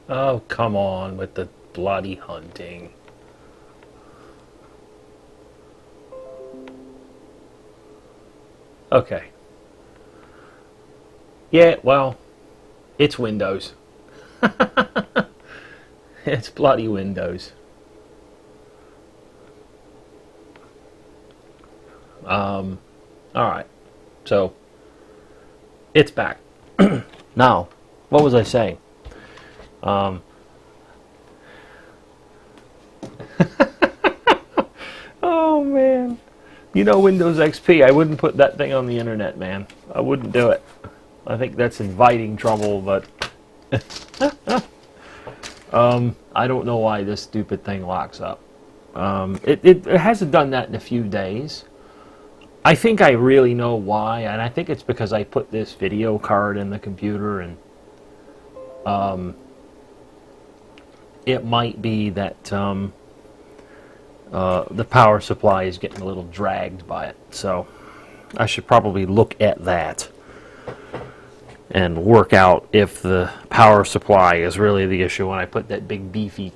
Oh, come on with the bloody hunting. Okay. Yeah, well, it's Windows. It's bloody Windows. Alright. So, it's back. Now, what was I saying? Um, oh, man. You know Windows XP, I wouldn't put that thing on the internet, man. I wouldn't do it. I think that's inviting trouble, but I don't know why this stupid thing locks up. It hasn't done that in a few days. I think I really know why, and I think it's because I put this video card in the computer, and it might be that the power supply is getting a little dragged by it. So I should probably look at that and work out if the power supply is really the issue when I put that big beefy,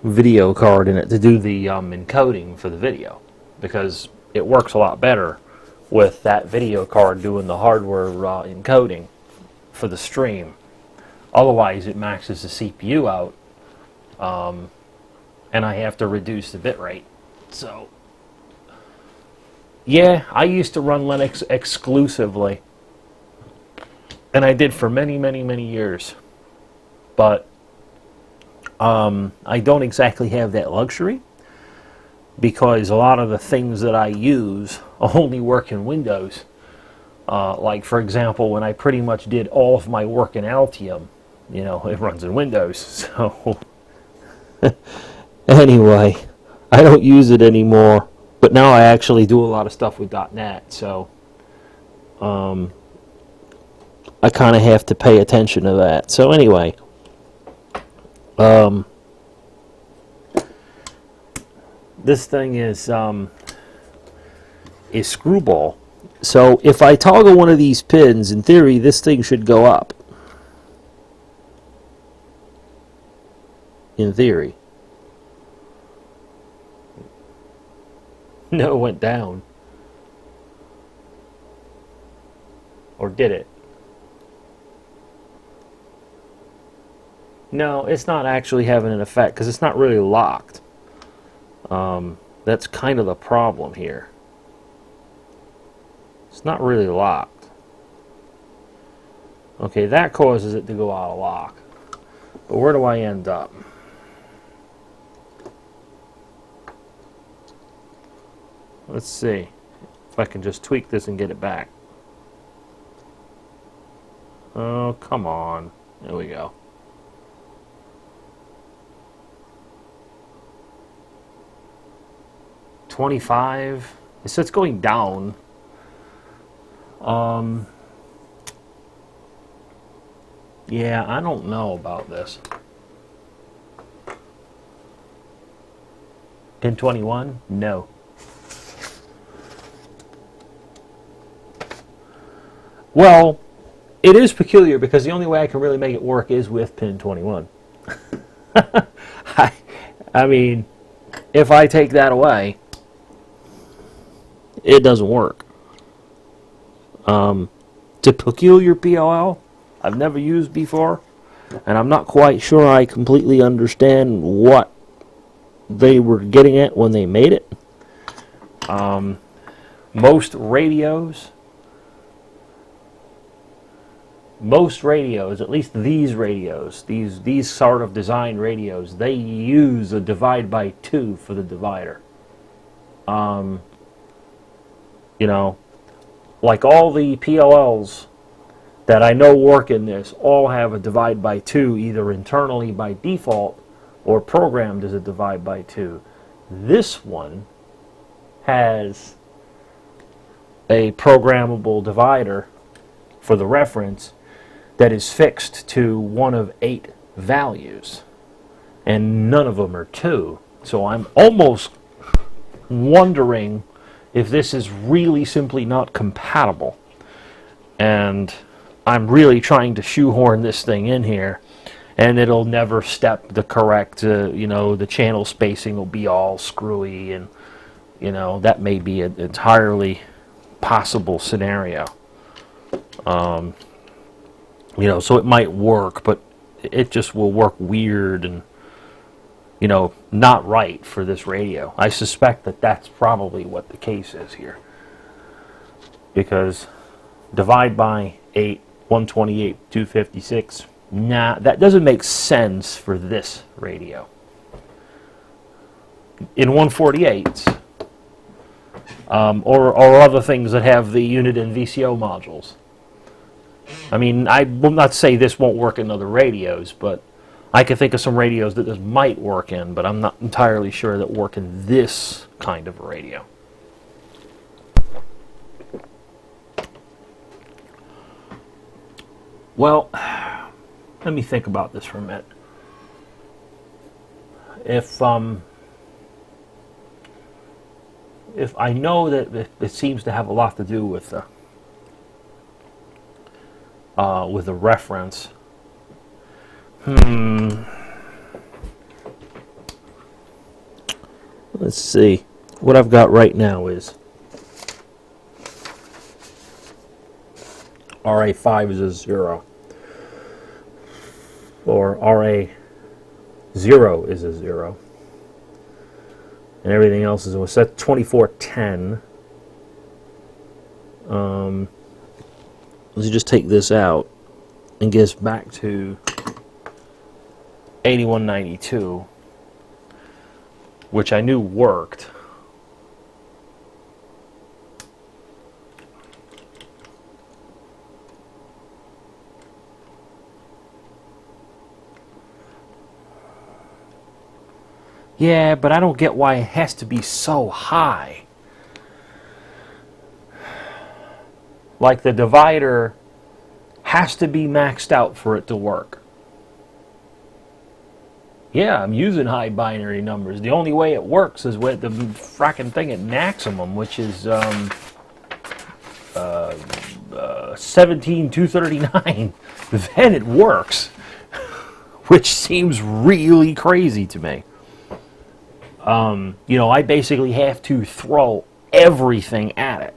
video card in it to do the encoding for the video, because it works a lot better with that video card doing the hardware encoding for the stream. Otherwise, it maxes the CPU out, and I have to reduce the bitrate. So, yeah, I used to run Linux exclusively, and I did for many, many, many years. But I don't exactly have that luxury, because a lot of the things that I use only work in Windows. Like, for example, when I pretty much did all of my work in Altium, it runs in Windows. So, anyway, I don't use it anymore. But now I actually do a lot of stuff with .NET, so I kind of have to pay attention to that. So anyway, this thing is screwball. So if I toggle one of these pins, in theory, this thing should go up. In theory. No, it went down. Or did it? No, it's not actually having an effect because it's not really locked. That's kind of the problem here. It's not really locked. Okay, that causes it to go out of lock. But where do I end up? Let's see if I can just tweak this and get it back. Oh, come on. There we go. $25. So it's going down. Yeah, I don't know about this. Pin 21? No. Well, it is peculiar because the only way I can really make it work is with pin 21. I mean, if I take that away, it doesn't work. It's a peculiar PLL I've never used before, and I'm not quite sure I completely understand what they were getting at when they made it. Most radios, at least these radios, these sort of design radios, they use a divide by 2 for the divider. Like all the PLLs that I know work in this all have a divide by 2, either internally by default or programmed as a divide by 2. This one has a programmable divider for the reference that is fixed to one of 8 values, and none of them are 2. So I'm almost wondering if this is really simply not compatible, and I'm really trying to shoehorn this thing in here, and it'll never step the correct, you know, the channel spacing will be all screwy, and, you know, that may be an entirely possible scenario. You know, so it might work, but it just will work weird and, you know, not right for this radio. I suspect that that's probably what the case is here. Because divide by 8, 128, 256, nah, that doesn't make sense for this radio. In 148s, or other things that have the unit and VCO modules. I mean, I will not say this won't work in other radios, but I can think of some radios that this might work in, but I'm not entirely sure that work in this kind of a radio. Well, let me think about this for a minute. If I know that it seems to have a lot to do with the reference, let's see. What I've got right now is RA5 is a 0, or RA0 is a 0, and everything else is a set 2410. Let's just take this out and get us back to 8192, which I knew worked. Yeah, but I don't get why it has to be so high. Like the divider has to be maxed out for it to work. Yeah, I'm using high binary numbers. The only way it works is with the fracking thing at maximum, which is 17239. Then it works, which seems really crazy to me. You know, I basically have to throw everything at it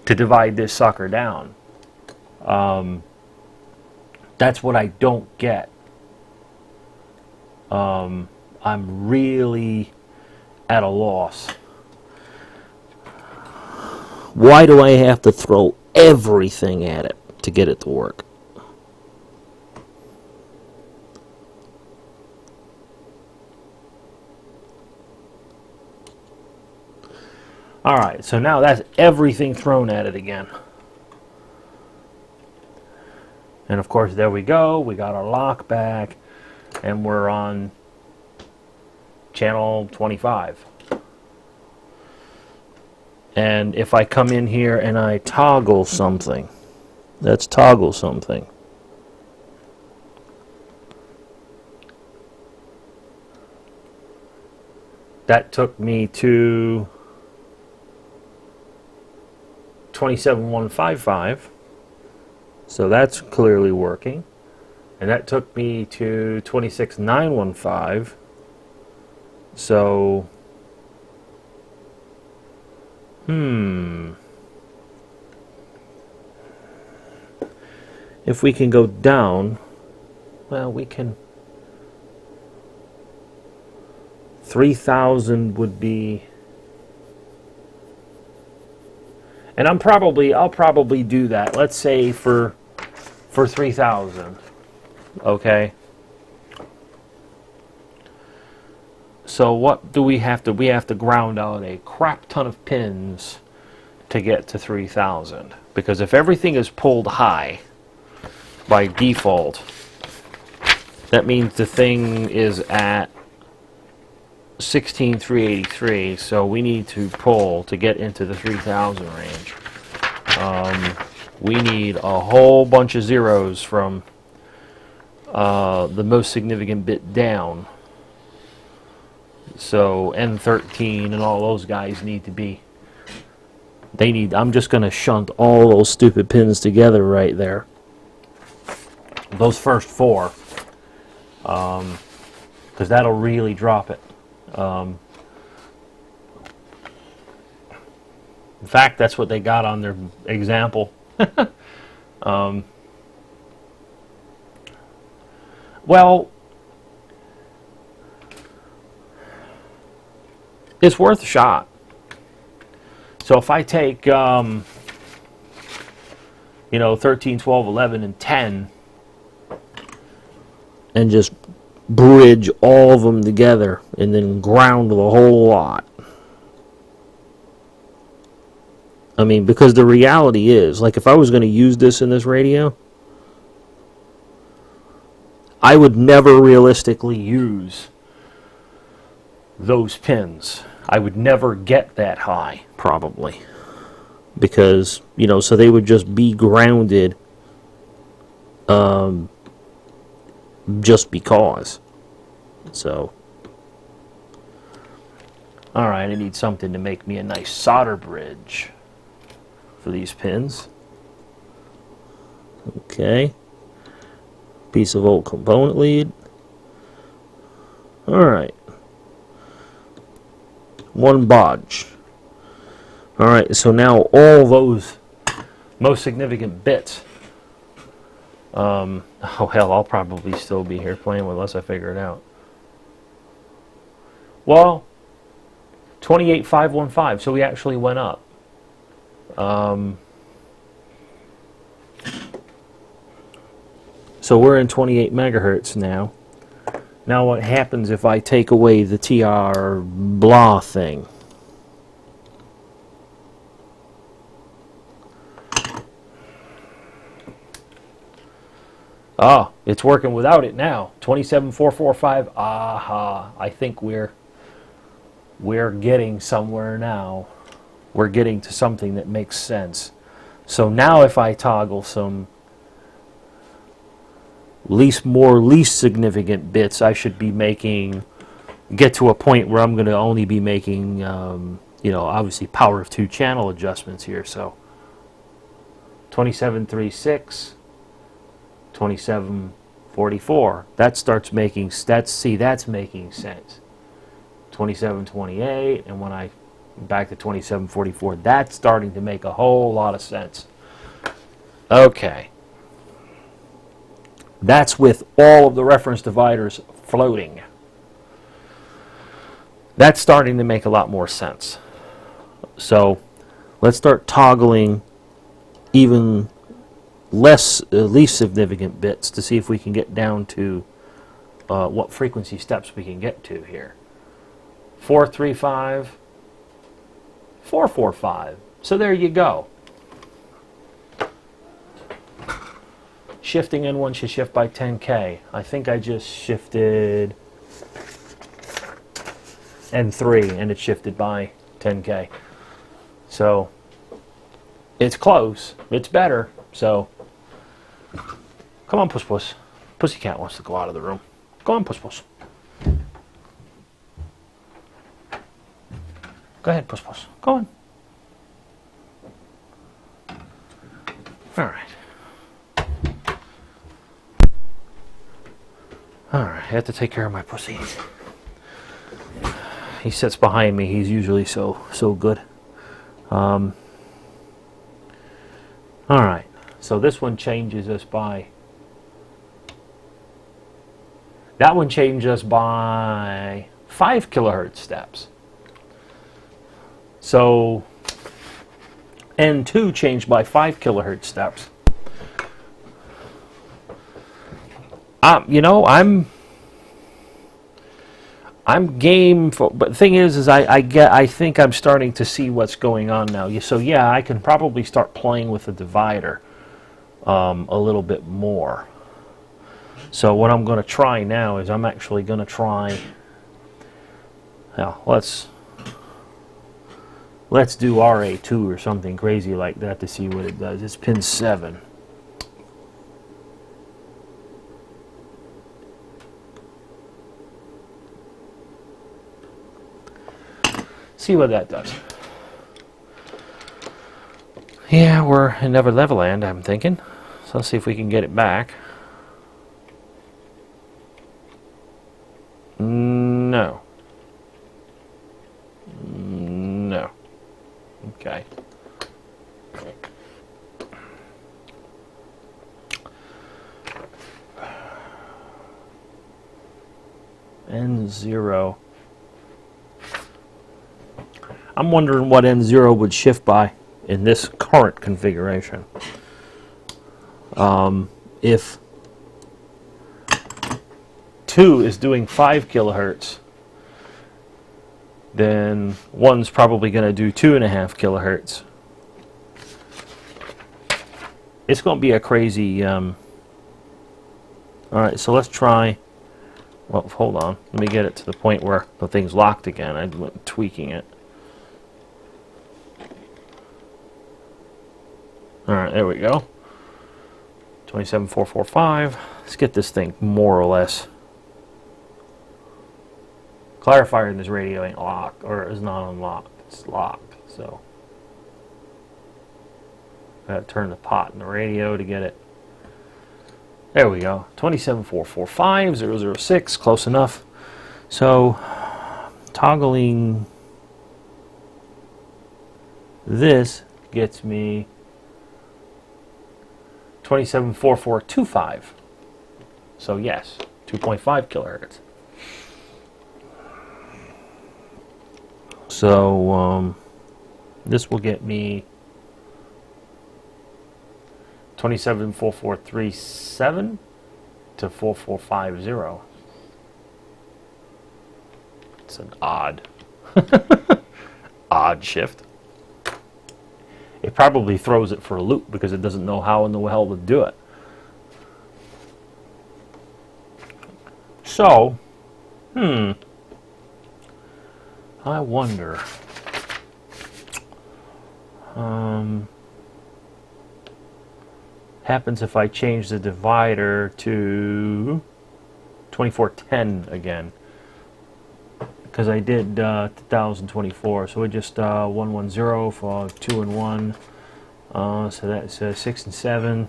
to divide this sucker down. That's what I don't get. I'm really at a loss. Why do I have to throw everything at it to get it to work? Alright, so now that's everything thrown at it again. And of course, there we go. We got our lock back, and we're on channel 25. And if I come in here and I toggle something, let's toggle something. That took me to 27155, so that's clearly working, and that took me to 26915. So if we can go down, well, we can. 3000 would be. And I'll probably do that. Let's say for 3000. Okay. So what do we have to? We have to ground out a crap ton of pins to get to 3000. Because if everything is pulled high by default, that means the thing is at 16383, so we need to pull to get into the 3000 range. We need a whole bunch of zeros from the most significant bit down. So N13 and all those guys need to be. I'm just going to shunt all those stupid pins together right there. Those first four. because that'll really drop it. In fact, that's what they got on their example. Well, it's worth a shot. So if I take, 13, 12, 11, and 10, and just bridge all of them together, and then ground the whole lot. I mean, because the reality is, like if I was going to use this in this radio, I would never realistically use those pins. I would never get that high, probably. Because, so they would just be grounded just because. So, alright, I need something to make me a nice solder bridge for these pins. Okay. Piece of old component lead. Alright. One bodge. Alright, so now all those most significant bits. Oh hell, I'll probably still be here playing with unless I figure it out. Well, 28515, so we actually went up. So we're in 28 megahertz now. Now what happens if I take away the TR blah thing? Oh, it's working without it now. 27445. Aha. I think we're getting somewhere now. We're getting to something that makes sense. So now if I toggle some least significant bits, I should be get to a point where I'm going to only be making, obviously power of 2 channel adjustments here. So 2736, 2744. That starts making, that's making sense. 2728, and when I back to 2744, that's starting to make a whole lot of sense. Okay. That's with all of the reference dividers floating. That's starting to make a lot more sense. So let's start toggling even least significant bits to see if we can get down to what frequency steps we can get to here. 435, 445. So there you go. Shifting N1 should shift by 10K. I think I just shifted N3 and it shifted by 10K. So it's close. It's better. So come on, Puss Puss. Pussycat wants to go out of the room. Go on, Puss Puss. Go ahead, Puss Puss. Go on. All right. Alright, I have to take care of my pussy. He sits behind me. He's usually so good. Alright, so this one changes us by... That one changed us by 5 kilohertz steps. So N2 changed by 5 kilohertz steps. I'm game for, but the thing is I think I'm starting to see what's going on now. So yeah, I can probably start playing with the divider a little bit more. So what I'm going to try now is I'm actually going to try. Now let's do RA2 or something crazy like that to see what it does. It's pin 7. See what that does. Yeah, we're in Never Neverland, I'm thinking. So let's see if we can get it back. N0. I'm wondering what N0 would shift by in this current configuration. If 2 is doing 5 kilohertz, then 1's probably going to do 2.5 kilohertz. It's going to be a crazy... Alright, so let's try... Well, hold on. Let me get it to the point where the thing's locked again. I'm tweaking it. Alright, there we go. 27445. Let's get this thing more or less. Clarifier in this radio ain't locked, or is not unlocked. It's locked, so I gotta turn the pot in the radio to get it. There we go. 27445 006, close enough. So toggling this gets me 274425. So yes, 2.5 kilohertz. So this will get me 274437 to 4450. It's an odd shift. It probably throws it for a loop because it doesn't know how in the hell to do it. So, I wonder. Happens if I change the divider to 2410 again. Because I did 2024, so we just 110 for 2 and 1. So that's 6 and 7.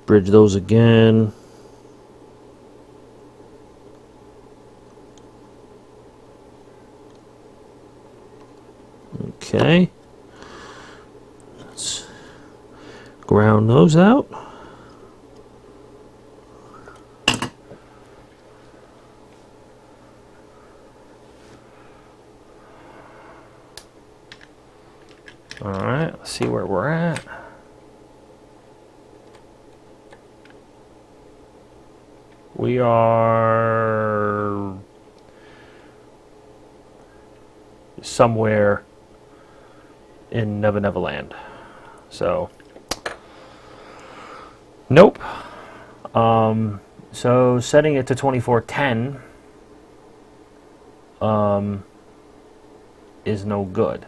Bridge those again. Okay. Let's ground those out. All right, let's see where we're at. We are somewhere in Never Never Land. So, nope. So setting it to 2410 is no good.